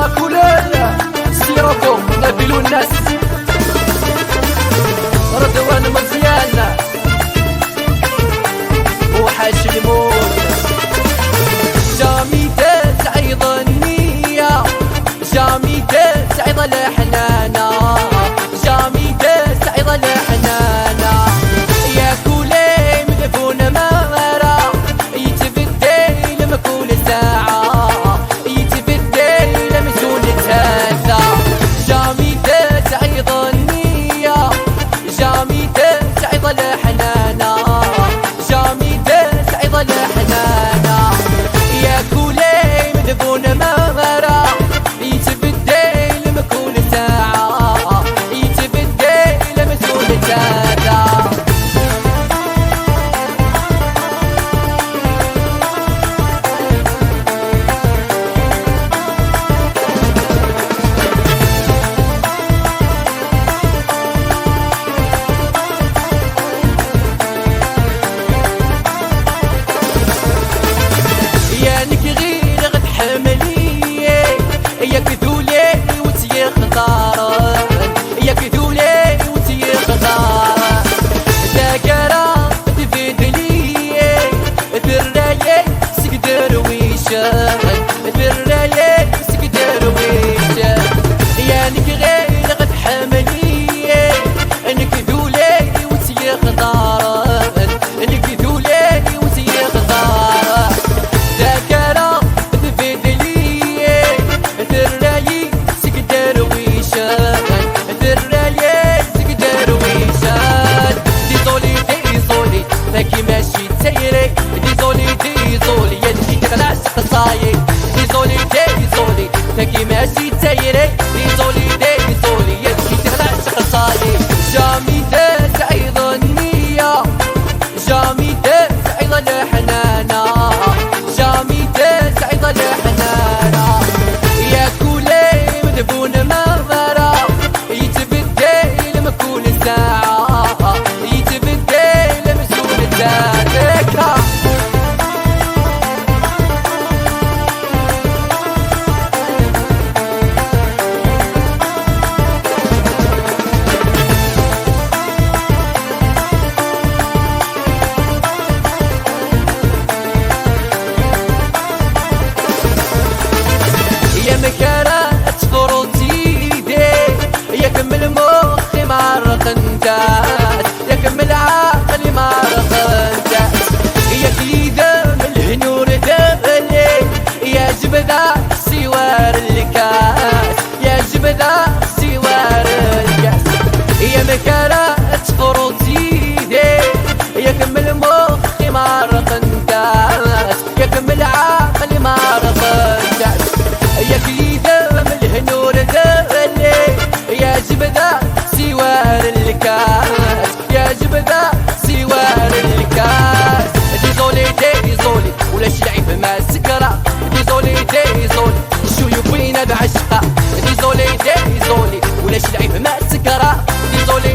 la couleur سيركم نبيلو الناس رضوان مزيان وحاج الموت جامي تسعيد النية جامي تسعيد الحنانة جامي تسعيد الحنانة يا كولي مدفون مغرى يتبدل لمكول ساعة يتبدل لمسون تهزة جامي تسعيد النية جامي تسعيد الحنانة جامي تسعيد الحنانة يا كولي مدفون مغرى يتبدل لمكول ساعة يتبدل لمسون تهزة تاكي ماشي تايري ديزولي ديزولي يدكي تغلع شخصايي جامي تسعيد النية جامي تسعيد الحنانة جامي تسعيد الحنانة يا كولي مدفون مغرى يتبدل لمكول ساعة يتبدل لمسون تاتكا مكانات فروتيدي يا كمل مخي معرق انتاس يا كمل عقلي معرق انتاس يا كليدة من الهنور دبلي يا جبدة سوار الكاس يا جبدة سوار الكاس يا مكانات فروتيدي يا كمل مخي معرق انتاس يا كمل عقلي معرق انتاس يا كليدة من الهنور دبلي يا جبدة سوار الكاس يا جبدة سوار الكاس ديزولي ديزولي ولاش لعب مع السكرة ديزولي ديزولي الشيوخ وين بعشقة ديزولي ديزولي ولاش لعب مع السكرة ديزولي